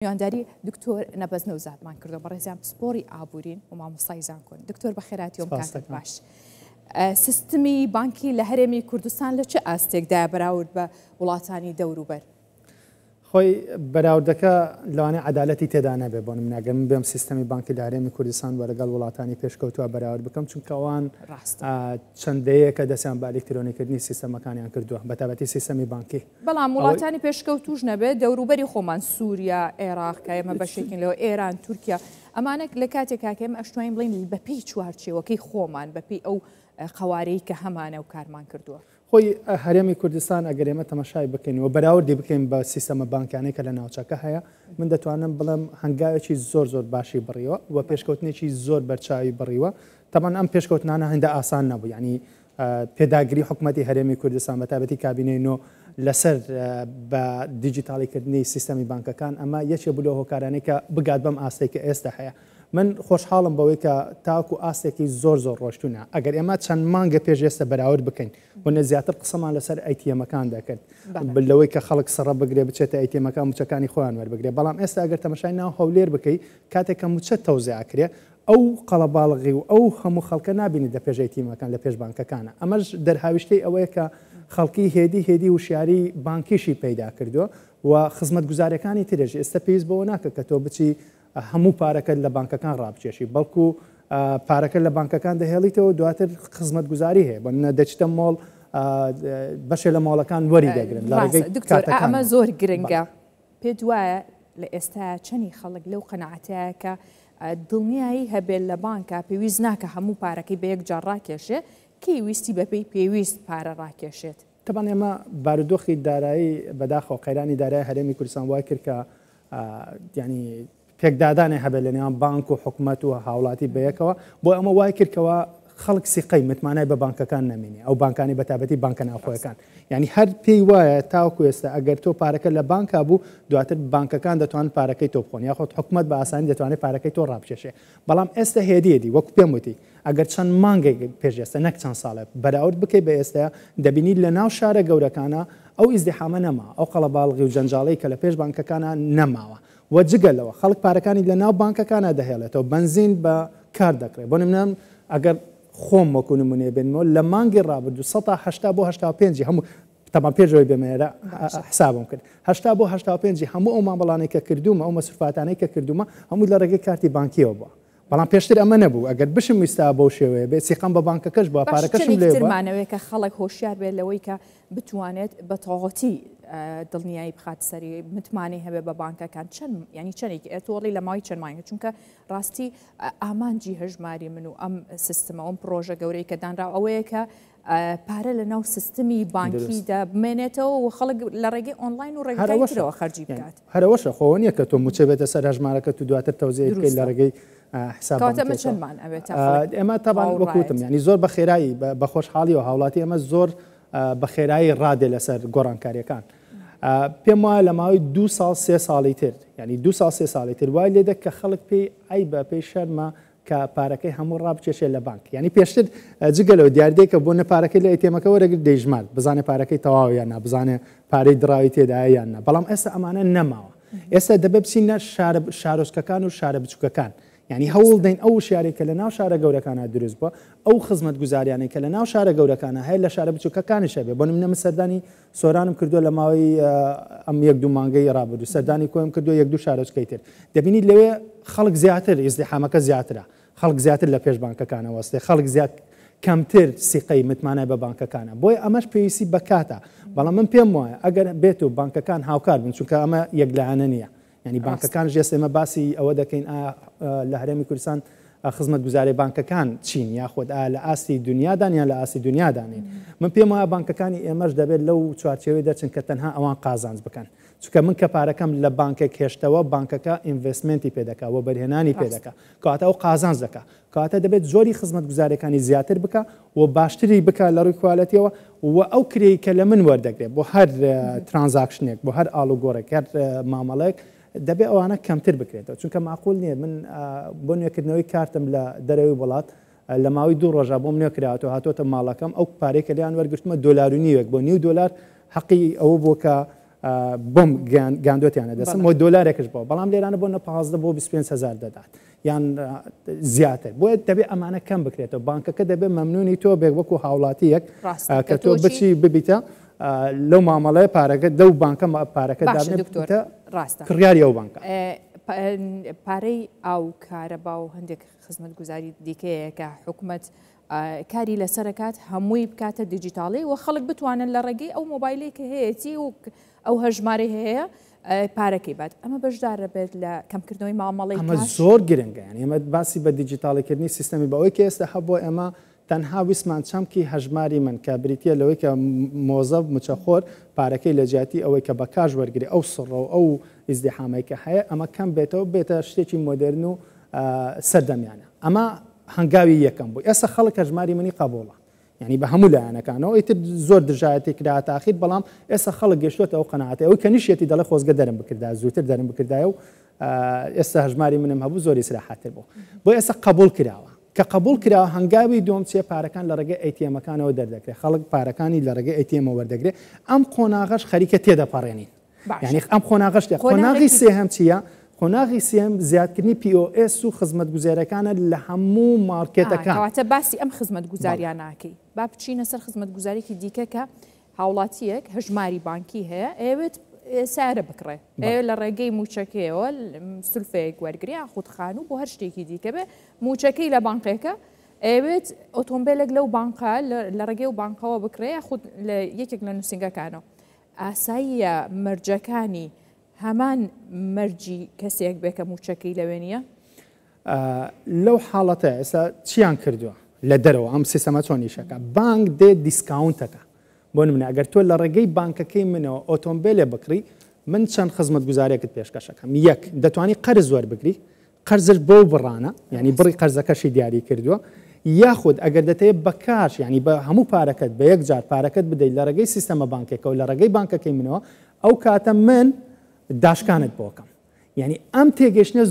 میوانداری دکتۆر نەبەز نەوزادمان کردو بەڕێزیان پسپۆری ئابوورین و مامۆستای زانکۆن دکتۆر بەخێراتیۆم کاتت باش. سیستمی بانکی لە هەرێمی کوردستان لە چه ئاستێکدا بەراورد بە وڵاتانی دەوروبەر؟ خۆی بەراوردەکە لەوانەیە عەدالەتی تێدا نەبێ بۆ نمونەگەر من بێم سیستەمی بانکی لە هەرێمی کوردستان وەرەگەڵ وڵاتانی پێشکەوتووە بەراورد بکەم چونکە ئەوان چەندەیەکە دەستیان بە ئەلکترۆنیکردنی سیستەمەکانیان کردووە بەتابەتی سیستەمی بانکی. بەڵام وڵاتانی پێشکەوتوش نەبێت دەوروبەری خۆمان سووریا، عێراق کە ئێمە بەشێکین لەوە ئێران، تورکیا ئەمانە لە کاتێکا کە ئێمە ئەشتوانین بڵین بەپێی چوارچێوەکەی خۆمان بەپێی ئەو قەوارەی کە هەمانە و کارمان کردووە. خۆی هەرێمی کوردستان ئەگەر ئێمە تەماشای بکەینەوە بەراوردی بکەین بە سیستەمە بانکیانەی کە لە ناوچەکە هەیە من دەتوانم بڵێم هەنگاوێکی زۆر باشی بڕیوە و پێشکەوتنێکی زۆر بەرچاوی بڕیوە. تەمان ئەم پێشکەوتنانە هەندە ئاسان نەبوو، یعنی پێداگیری حکوومەتی هەرێمی کوردستان بەتابەتی کابینەی نۆ لەسەر بە دیجیتالیکردنی سیستەمی بانکەکان ئەمە یەکێک بوو لە هۆکارانەی کە بگات بەم ئاستەی کە ئێستا هەیە. من خۆشحاڵم بەوەی کە تاکو ئاستێکی زۆر ڕۆشتونە ئەگەر ئێمە چەند مانگە پێش ئێستا بەراورد بکەین و زیاتر قسەمان لەسەر ئەیتیەمەکان دەکرد لەوەی کە خەڵک سڕە بگرێ بچێتە ئەیتیەمەکان موچەکانی خۆیان وەربگرێ، بەڵام ئێستا ئەگەر تەماشای ناو هەولێر بکەی کاتێک کە موچە تەوزیعکرێ ئەو قەڵەباڵغی و ئەو هەموو خەڵکە نابینی لە پێش ئەیتیەمەکان لە پێش بانکەکانە. ئەمەش دەرهاویشتەی ئەوەیە کە خەڵکی هێدی وشیاری بانکیشی پەیدا کردووە و خزمەتگوزارەکانی ترێژ ئێستا پێویست بەوە ناکە کە تۆ بچی هەموو پارەکە لە بانکەکان ڕابچێشی، بەڵکو پارەکە لە بانکەکان دەهێڵیتەوە دواتر خزمەتگوزاری هەیە بۆ دەچتە مۆڵ بەشێ لە ماڵەکان وەری دەگرن. ئەمە زۆر گرنگە. پێ دوایە لە ئێستا چەندی خەڵک لەو قەنەعەتەیە کە دڵنیایی هەبێت لە بانکە پێویست ناکە هەموو پارەکەی بە یەکجار ڕاکێشێ کەی ویستی بەپێی پێویست پارە ڕاکێشێت. تەبان ئێمە بارودۆخی دارایی بەداخەوە قەیرانی دارایی هەرێمی کوردستان وای کرد کە ینی پێکدادانێ هەبێت لە نێوان بانک و حکوومەت و هاوڵاتی بەیەکەوە بۆ ئەمە وای کردکەوە خەڵک سیقەی متمانای بە بانکەکان نامێنێ ئەو بانکانی بەتابەتی بانکە ناوخۆیەکان، یعنی هەر پێی وایە تاوەکو ئێستا ئەگەر تۆ پارەکە لە بانکا بوو دواتر بانکەکان دەتوانن پارەکەی تۆ بخۆن یاخۆت حکوومەت بە ئاسانی دەتوانێت پارەکەی تۆ ڕابچێشێ. بەڵام ئێستا هێدیێتی وەکو پێم وتی ئەگەر چەند مانگێک پێش ئێستا نەک چەند ساڵە بەراورد بکەی بە ئێستا دەبینیت لە ناو شارە گەورەکانە ئەو ئیزدیحامە نەما ئەو قەڵەباڵغی و جەنجاڵی کە لە پێش بانکەکانە نەماوە و جگەلەوە خەڵک پارەکانی لە ناو بانکەکانە دەهێڵێتەوە بنزین بە کار دەکرێت. بۆ نمونە ئەگەر خۆم وەکو نمونێ بێنمەوە لە مانگی ڕابردوو 180 بۆ 85 هەموو تەمان پێشەوەی بێمێرە حسابم کرد 80 بۆ 85 هەموو ئەو مامەڵانەی کە کردومە ئەو مەسروفاتانەی کە کردومە هەموو لە ڕێگەی کارتی بانکیەوە بووە. بەڵام پێشتر ئەمە نەبوو ئەگەر بشم ویستا بەو شێوەیە بێت سیقام بە بانکەکەش بووە پارەکەشم لێمانەوەی کە خەڵک هۆشیار بێت لەوەی کە بتوانێت بە تەواوەتی دڵنیایی بخات سەری متمانەی هەبێت بە بانکەکان چەند ینی چەندێکی ئەتۆڵی لە ماوەی چەند مانگە چونکە ڕاستی ئامانجی هەژماری من و ئەم سیستەمە ئەم پرۆژە گەورەی کە دانرا ئەوەیە کە پارە لە ناو سیستەمی بانکیدا بمێنێتەوە و خەڵک لە ڕێگەی ئۆنلاین و ڕێگەیەوە خەرجی بکات. هەرەوەشە خۆ نییە کە تۆ موچە بێتە سەر هەژمارەکە تو دواتر تەوزیع بکەیت لە ڕێگەی ئێمە تابان وەکوتم ینی زۆر بە خێرایی بە خۆشحاڵی و هاوڵاتی ئەمە زۆر بە خێرایی ڕادێ لەسەر گۆڕانکاریەکان. پێم وایە لە ماوەی 2 ساڵ 3 ساڵی تر ینی 2 ساڵ 3 ساڵی تر وای لێدە کە خەڵک پێی ئەی بە پێی شەرمە کە پارەکەی هەموو ڕابچێشێ لە بانک، ینی پێشتر جگەلەوە دیاردەیەکە بۆ نەپارەکەی لە ئەیتێمەکە وەرەگرت دەیژمار بزانێ پارەکەی تەواو یان نا بزانێ پارەی دراوی تێدایە یان نا، بەڵام ئێستا ئەمانە نەماوە. ئێستا دەبێت بچینە شارۆچکەکان و شارە بچووکەکان، یعنی هەوڵ دەین ئەو شارێکە لە ناو شارە گەورەکانە دروست بووە ئەو خزمەت گوزاریانەی کە لە ناو شارە گەورەکانە هەیە لە شارە بچووکەکانیش هەبێ. بۆ نمونە من سەردانی سۆرانم کردووە لە ماوەی ئەم 1-2 مانگەی ڕابردوو، سەردانی کۆم کردووە 1-2 شارۆچکەی تر دەبینیت لەوێ خەڵک زیاتر ئیزدیحامەکە زیاترە، خەڵک زیاتر لە پێش بانکەکانە وەستێ، خەڵک زیات کەمتر سیقەی متمانای بە بانکەکانە، بۆی ئەمەش پێویستی بەکاتە. بەڵام من پێم وایە ئەگەر بێت و بانکەکان هاوکار بن چونکە ئەمە یەکلایەنە نییە، ینی بانکەکان ژێست ئێمە باسی ئەوە دەکەین لە هەرێمی کوردستان خزمەت گوزاری بانکەکان چین یاخۆت لە ئاستی دنیادان یان لە ئاستی دنیادانین. من پێم وایە بانکەکانی ئێمەش دەبێت لەو چوارچێوەی دەرچن کە تەنها ئەوان قازانج بکەن، چونکە من کە پارەکەم لە بانکێک هێشتەوە بانکەکە ئینڤستمنتی پێدەکا و بەرهێنانی پێدەکا کاتە ئەو قازانج دەکا کاتە دەبێت زۆری خزمەت گوزارەکانی زیاتر بکە و باشتری بکە لە ڕووی کوالەتیەوە و ئەو کرێی کە لە من وەردەگرێت بۆ هەر ترانزاکشنێک بۆ هەر ئالوگۆڕێک هەر مامەڵێک دەبێ ئەوانە کەمتر بکرێتەوە چونکە معقول نییە من بۆ نوێکردنەوەی کارتم لە دەرەوەی وڵات لە ماوەی 2 ڕۆژە بۆم نوێکراوەوە هاتۆتە ماڵەکەم ئەو پارێکە لیان وەرگرتمە $1.5 بۆ $9 حەقی ئەوە بۆ کە بۆم گاندۆتیانە دەسم بۆ دۆلارێکش بۆ بەڵام لێرانە بۆ 15 بۆ 25,000 دەدات یان زیاتر بۆیە دەبێت ئەمانە کەم بکرێتەوە بانکەکە دەبێت مەمنونی تۆ بێک وەکو هاوڵاتیەک کە تۆ بچی ببیتە لەو مامەڵەیە پارەکە دەو بانکە پارەکە دابنێتە ڕاستە کڕیاری ئەو بانکە پارەی ئاو کارەبا و هەندێک خزمەت گوزاری دیکەیە کە حکوومەت کاری لەسەرکات هەمووی بکاتە دیجیتاڵی و خەڵک بتوانن لە ڕێگەی ئەو مۆبایلێکە هەیەی و ئەو هەژمارە هەیە پارەکەی بات ئەمە بەشدارە بێت لە کەمکردنەوەی مامەڵی ئەمە زۆر گرنگە یعنی ئێمە باسی بە دیجیتاڵیکردنی سیستەمی بەوەی کە ئێستا هەبووە ئێمە تەنها ویسمان چەمکی هەژماری من کە بریتە لەوەی کە مۆزەف مچەخۆر پارەکەی لە جیاتی ئەوەی کە بە کاژ وەرگری ئەو سڕە و ئەو ئیزدیحامەیەکە هەیە ئەمە کەم بێتەوە بێتە شتێکی مۆدرن و سەردەمیانە ئەمە هەنگاوی یەکەم بوو ئێستا خەڵک هەژماری منی قبوڵە یعنی بە هەموو لایەنەکانەوە ئیتر زۆر دژایەتی کرا تاخیر بەڵام ئێستا خەڵک گەشتوتە ئەو قەناعەتە ئەوەی کە نیشێتی دەڵێ خۆزگە دەرم بکردا زووتر دەرم بکردایە و ئێستا هەژماری منم هەبوو زۆری سراحەتر بوو بۆ ئێستا قبول کراوە کە قبول کراوە هەنگاوی دوم چێ پارەکان لە ڕێگەی ئەیتیەمەکانەوە دەردەکرێت خەڵک پارەکانی لە ڕێگەی ئەیتیەمە وەردەگرێت ئەم قۆناغەش خەریکە تێدەپەڕێنین یعنی ئەم قۆناغەشتی قۆناغی سێهەم چییە؟ قۆناغی سێم زیادکردنی POS و خزمەت گوزارەکانە لە هەموو مارکێتەکان کەواتە باسی ئەم خزمەت گوزاریان ناکەی با بچینە سەر خزمەت گوزارێکی دیکە کە هاوڵاتیەک هەژماری بانکی هەیە ئەوێت سارە بکڕێ لە ڕێگەی موچەکەیەوە سولفەیەک وەرگری خودخان و بۆ هەر شتێکی دیکە بێ موچەکەی لە بانقێکە ئەوێت ئۆتۆمبیلێک لەو بانقا لە ڕێگەی و بانقەوە بکرێ خود لە یەکێک لە نووسنگەکانەوە ئاساییە مەرجەکانی هەمان مەرجی کەسێک بێکە موچەکەی لەوێ نیە لەو حاڵەتە ئێستا چیان کردووە لە دەرەوە ئەم سیستەمە چۆنیشەکە بانک دێ دیسکاونتەکە بۆ نمونە ئەگەر تۆ لە ڕێگەی بانکەکەی منەوە ئۆتۆمبیلێ بکڕی من چەند خزمەت گوزارێکت پێشکەشەکەم یەک دەتوانی قەرز وەربگری قەرزش بۆ بڕانە ینی بڕی قەرزەکەشی دیاری کردووە یاخود ئەگەر دەتەیە بە کاش ینی بە هەموو پارەکەت بە یەک جار پارەکەت بدەیت لە ڕێگەی سیستەمە بانکێکەوە لە ڕێگەی بانکەکەی منەوە ئەو کاتە من داشکانت بۆکەم یعنی ئەم تێگەشتنە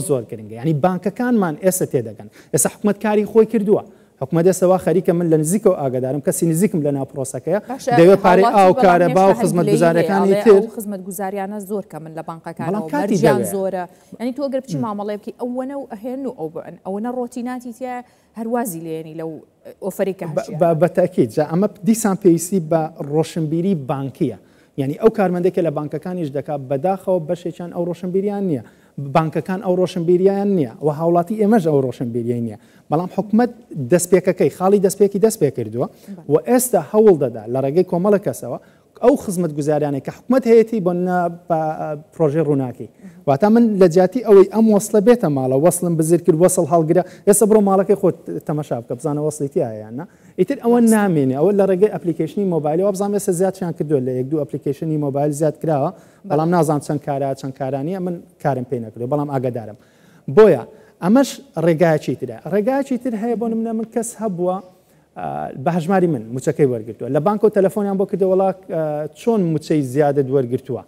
زۆر گرنگە ینی بانکەکانمان ئێستا تێدەگەن ئێستا حکوومەت کاری خۆی کردووە حکوومەت ئێستاوا خەریکە من لە نزیکەوە ئاگادارم کەسی نزیکم لە ناو پرۆسەکەیە دەوێت پارەی ئاو کارەبا و خزمەت گوزارەکانی تر خزمەت گوزاریانە زۆر کە من لە بانکەکانەوە مەرجیان زۆرە ینی تۆ گەر بچی مامەڵێ بکەی ئەوەنە و ئەهێن و ئەوەنە ڕۆتیناتی تیا هەروازی لێنی لەو ئۆفەرێکە بەتاکید ئەمە دیسان پێویستی بە ڕۆشنبیری بانکیە یعنی ئەو کارمەندێکە لە بانکەکانیش دەکات بەداخەوە بەشێکیان ئەو ڕۆشنبیریان نییە بانکەکان ئەو ڕۆشنبیریان نییە و هاوڵاتی ئێمەش ئەو ڕۆشنبیریای نییە بەڵام حکوومەت دەستپێکەکەی خاڵی دەستپێکی دەست پێ کردووە و ئێستا هەوڵ دەدا لە ڕێگەی کۆمەڵە کەسەوە ئەو خزمەت گوزاریانێک کە حکوومەت هەیەی بۆ پرۆژێ ڕووناکی واتە من لە جیاتی ئەوەی ئەم وەسڵە بێتە ماڵە وەسڵم بزر کرد وەسڵ هەڵگرە ئێستا بڕۆ ماڵەکەی خۆت تەماشا بکە بزانە وەسڵیتی هەیەیانە ئیتر ئەوە نامێنێ ئەوە لە ڕێگەی ئەپلیکیشنی مۆبایلەوە بزانام ئێستا زیاتیان کردووە لە یەک دوو ئەپلیکیشنی مۆبایل زیاد کراوە بەڵام نازانم چەند کارانیە من کارم پێ نەکردو بەڵام ئاگادارم بۆیە ئەمەش ڕێگایکی ترە ڕێگایکی تر هەیە بۆ نمونە من کەس هەبووە بە هەژماری من موچەکەی وەرگرتووە لە بانک و تەلەفۆنیان بۆ کردو وڵات چۆن موچەی زیادت وەرگرتووە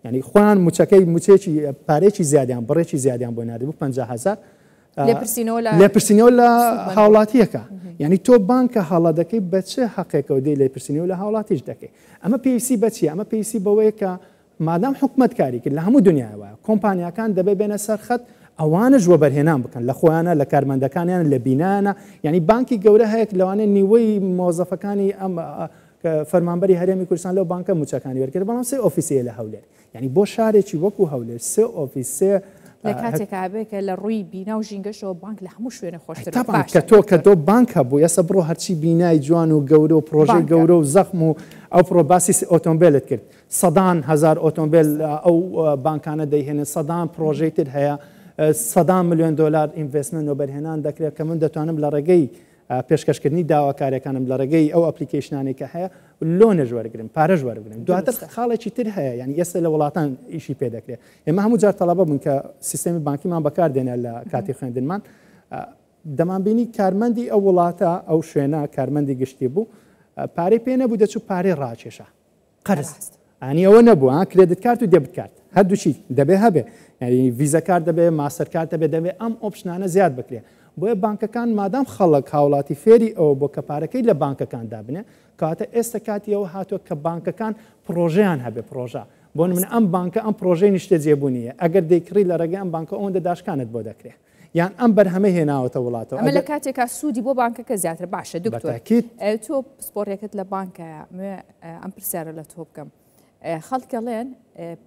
ینی خۆیان موچەکەی موچێکی پارێکی زیادیان بڕێکی زیادیان بۆ نردبوو 50,000 لێپرسینەوە لە هاوڵاتیەکە یعنی تۆ بانکە هەڵە دەکەی بە چه حەقێکەوە دەی لێپرسینەوە لە هاوڵاتیش دەکەی ئەمە پێویستی بەچیە ئەمە پێویستی بەوەیە کە مادام حکوومەت کاری کرد لە هەموو دنیاوە کۆمپانیەکان دەبێ بێنە سەر خەت ئەوانش وەبەرهێنان بکەن لە خۆیانە لە کارمەندەکانیان لە بینانە ینی بانکی گەورە هەیەک لەوانەیە نیوەی مۆزەفەکانی ئەم فەرمانبەری هەرێمی کوردستان لەو بانکە موچەکانی وەرگرت بەڵام سێ ئۆفیسیە لە هەولێر ینی بۆ شارێکی وەکو هەولێر سێ ئۆفیسێ لە کاتێکا بێکە لە ڕووی بینا و ژینگەشەوە بانک لە هەموو شوێنە خۆشتر کە تۆ بانک هەبوو ئێستا بڕۆ هەرچی بینای جوان و گەورە و پرۆژەی گەورە و زەخم و ئەو پرۆباسی ئۆتۆمبیلت کرد سەدان هزار ئۆتۆمبیل ئەو بانکانە دەیهێنن سەدان پرۆژەی تر هەیە 100 میلیۆن دلار ئینڤستمنت و بەرهێنان دەکرێت کە من دەتوانم لە ڕێگەی پێشکەشکردنی داواکاریەکانم لە ڕێگەی ئەو ئەپلیکیشنانێک کە هەیە لۆنەش وەرگرم پارەش وەرگرم دواتر خاڵێکی تر هەیە یعنی ئێستا لە وڵاتان ئیشی پێ دەکرێت ئێمە هەموو جار تەڵەبە بوون کە سیستەمی بانکیمان بەکاردێنە لە کاتی خوێندنمان دەمانبینی کارمەندی ئەو وڵاتە ئەو شوێنە کارمەندی گشتی بوو پارەی پێ نەبوو دەچوو پارەی ڕاکێشە قەرز ئەنی ئەوە نەبوو کرێدت کارت و دێبت کارت هەردووچی دەبێ هەبێ ینی ویزە کارت دەبێ ماستەر کارت دەبێ دەبێ ئەم ئۆپشنانە زیاد بکرێ بۆیە بانکەکان مادام خەڵک هاوڵاتی فێری ئەوە بۆ کە پارەکەی لە بانکەکان دابنێ کاتە ئێستا کاتیەوە هاتووە کە بانکەکان پرۆژیان هەبێ پرۆژە بۆ من ئەم بانکە ئەم پرۆژەی نیشتە جێبوونیە ئەگەر دەیکڕی لە ڕێگەی ئەم بانکە ئەوەندە داشکانت بۆ دەکرێت یان ئەم بەرهەمە هێناوەتە وڵاتەوە ئەمە لە کاتێکا سوودی بۆ بانکەکە زیاتر باشە دکتۆر تۆ پسپۆڕێکت لە بانکە ئەم پرسیارە لە تۆ بکەم خەڵکەڵێن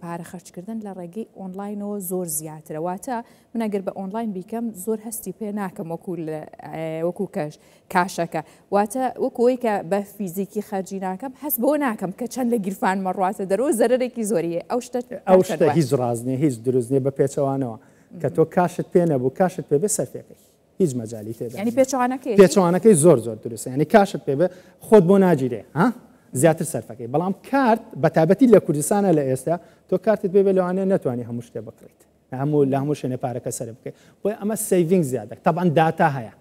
پارە خەرجکردن لە ڕێگەی ئۆنلاینەوە زۆر زیاترەواتە من ئەگەر بە ئۆنلاین بیکەم زۆر هەستی پێ ناکەم وەکو کاشەکە واتە وەکوەوەی کە بە فیزیکی خەرجی ناکەم هەست بۆ ناکەم کە چەند لە گیرفان مەڕاتە دەرەوە زەرێکی زۆریە ئەو شتە هیچ ڕازنیە هیچ دروستنیە بە پێچەوانەوە کە تۆ کاشت پێ نەبوو کاشت پێ بێ سەرفێکەی هیچ مەجالی تێدا ینی پێچوانەکەی زۆر دروستە ینی کاشت پێ بێ خۆت بۆ ناگیرێ زیاتر سەرفەکەی بەڵام کارت بە تایبەتی لە کوردستانە لە ئێستا تۆ کارتت بێ لەوانێ نتوانانی هەموو شتێ بکڕیت لە هەموو شوێنێ پارەکە سەر بکەیت بۆی ئەمە سیڤینگ زیادە طبعاً داتا هەیە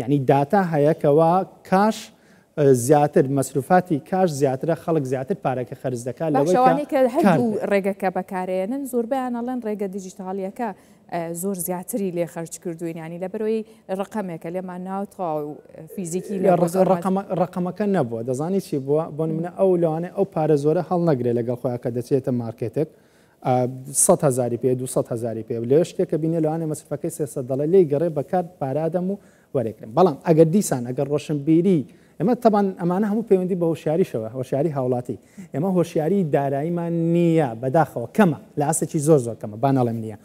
یعنی داتا هەیە کەوا کاش زیاتر مەسروفاتی کاش زیاترە خەڵک زیاتر پارەکە خەرج دەکات لەوەی کە هەردوو ڕێگەکە بەکارێنن زۆربیان ئەڵێن ڕێگە دیجیتالیەکە زۆر زیاتری لێ خەرج کردوین ینی لەبەرەوەی ڕقەمێکە لێمان ناوتەوە و فیزیکی ڕقەمەکە نەبووە دەزانی چی بووە بۆ منە ئەو لەوانێ ئەو پارە زۆرە هەڵ نەگرێت لەگەڵ خۆیان کە دەچێتە مارکێتێک 100,000 پێ 200,000 پێ لێ شتێکە بینێ لەوانێ مەسرفەکەی 300 دەڵێ لێی گەڕێ بەکات پارادەم و وەرێکرم بەڵام ئەگەر دیسان ئەگەر ڕۆشنبیری ئێمە طبعاً ئەمانە هەموو پەیوەندی بە هۆشیاریشەوە هۆشیاری هاوڵاتی ئێمە هۆشیاری داراییمان نییە بەداخەوە کەمە لە ئاستێکی زۆر کەمە بانەڵێم نییە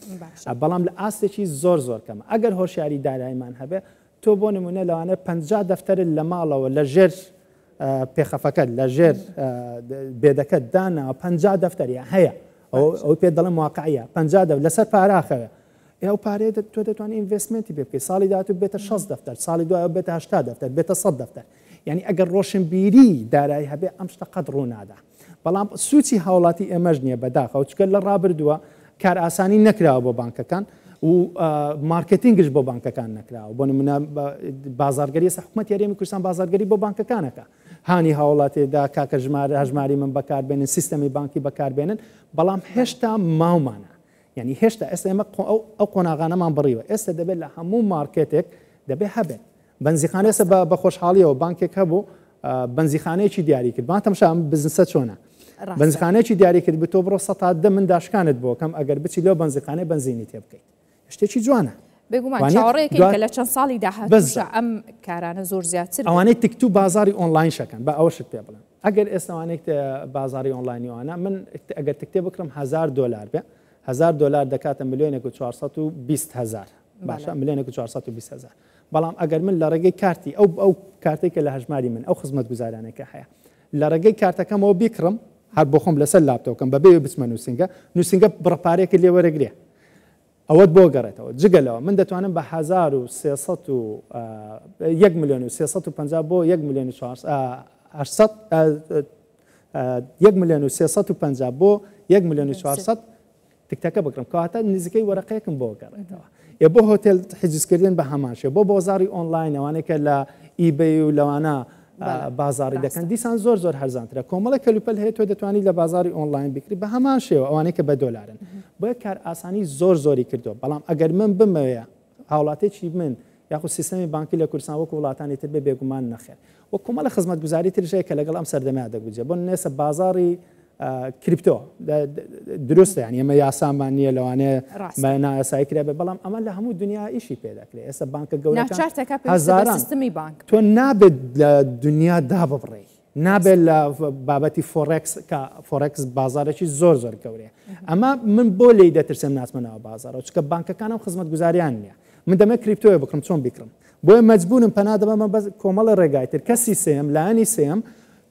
بەڵام لە ئاستێکی زۆر کەمە ئەگەر هۆشیاری داراییمان هەبێ تۆ بۆ نمونە لەوانە 50 دەفتەر لە ماڵەوە لە ژێر پێخەفەکەت لە ژێر بێدەکەت دانا 50 دەفتەریە هەیە ئەو پێ دەڵێم واقعیە 50 لەسەر پاراخەوە ئەو پارێ تۆ دەتوانانی ئینڤستمنتی پێ بکەیت ساڵی داهاتوو بێتە 60 دەفتەر ساڵی دوایە بێتە 80 دەفتەر بێتە 100 دەفتەر یعنی ئەگەر ڕۆشنبیری دارایی هەبێ ئەم شتە قەت ڕوونادا بەڵام سوچی هاوڵاتی ئێمەش نییە بەداخەوە چکە لە ڕابردووە کار ئاسانی نەکراوە بۆ بانکەکان و مارکتینگش بۆ بانکەکان نەکراوە بۆ نمونە بازارگەری حکوومەت یاریێمی کوردستان بازارگەری بۆ بانکەکانەکە هانی هاوڵاتێدا کاکە هەژماری من بەکاربێنن سیستەمی بانکی بەکاربێنن بەڵام هێشتا ماومانە یعنی هێشتا ئێستا ئێمە ئەو قۆناغانەمان بڕیوە ئێستا دەبێت لە هەموو مارکێتێک دەبێت هەبێت بنزیخانە ئێستا بە خۆشحاڵیەوە بانکێک هەبوو بنزیخانەیەکی دیاری کرد ما تەماشا بزنسە چۆنە بنزیخانەیەکی دیاری کرد بتۆ بڕۆ 100 من داشکانت بۆ کەم ئەگەر بچی لەو بنزیخانەی بنزینی تێ بکەیت شتێکی جوانە بێگومان چاوەڕێیەکەی کە لە چەند ساڵی داهاتووشە ئەم کارانە زۆر زیاتر ئەوانەی تکتو بازاری ئۆنلاین شەکەن بە ئەوە شت پێ بڵێن ئەگەر ئێستاوانێک بازاری ئۆنلاینیوانە من ئەگەر تکتێ بکڕم $1000 بێ $1000 دەکاتە 1,420,000 باشە 1,420,000 بەڵام ئەگەر من لە ڕێگەی کارتی ئەو کارتێکە لە هەژماری من ئەو خزمەت گوزارانێکە هەیە لە ڕێگەی کارتەکەمەوە بیکڕم هەر بۆ خۆم لەسەر لاپتۆپکەم بەبێ بچمە نووسنگە بڕپارێکی لێ وەرەگرێ ئەوەت بۆ گەڕێتەوە جگەلەوە من دەتوانم بە 1,350 بۆ 1,350 بۆ 1,400 تکتەکە بکڕم کەواتە نزیکەی وەرەقەیەکم بۆ گەڕێتەوە یا بۆ هۆتێل حجزکردن بە هەماشە بۆ بازاری ئۆنلاین ئەوانێکە لە ئیبەی و لەوانە بازاری دەکەن دیسان زۆر هەرزانترە کۆمەڵە کەلوپەل هەیە تۆ دەتوانانی لە بازاری ئۆنلاین بکری بە هەمان شێوە ئەوانەیە کە بە $. بۆیە کار ئاسانی زۆری کردو بەڵام ئەگەر من بمەوەیە هاوڵاتێکی من یاخود سیستەمی بانکی لە کوردستان وەکو وڵاتانی تر بێ بێگومان نەخێر وە کۆمەڵە خزمەت گوزاری ترژەیە کە لەگەڵ ئەم سەردەمەیە دەگوجێ بۆ نێسە بازاری کریپتۆ دروستە یعنی ئەمە یاسامان نییە لەوانەیە نایاسایی کرا بێ بەڵام ئەمە لە هەموو دنیا ئیشی پێدەکرێت ئێستا بانکە گەورەکان تۆ نابێت لە دنیا دابڕێ نابێت لە بابەتی فۆرەکس بازارێکی زۆر گەورەیە ئەمە من بۆ لی دەترسم ناسمەنەوە بازارەوە چکە بانکەکانم خزمەت گوزاریان نییە من دەمە کریپتۆیە بکڕم چۆن بیکڕم بۆیە مەجبورم پەنا دەبەمە بە کۆمەڵە ڕێگایتر کەسی سێم لایانی سێم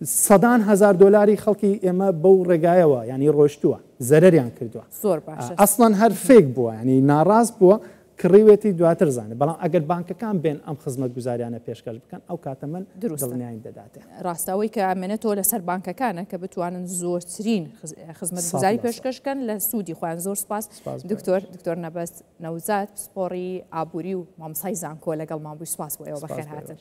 $100,000 خەڵکی ئێمە بەو ڕێگایەوە ینی ڕۆشتووە زەرەریان کردووە زۆر باش ئەسڵەن هەر فێک بووە ینی ناڕاست بووە کڕیوێتی دواتر زانێ بەڵام ئەگەر بانکەکان بێن ئەم خزمەت گوزاریانە پێشکەش بکەن ئەو کاتە من دڵنیایی دەداتێ ڕاستەوەی کە ئەمێنێتەوە لەسەر بانکەکانە کە بتوانن زۆرترین خزمەت گوزاری پێشکەشکەن لە سوودی خۆیان زۆر سپاس دکتۆر نەبەست نەوزاد پسپۆڕی ئابووری و مامۆستای زانکۆ لەگەڵ مابووی سپاس بۆ ئێوە بەخێر هاتن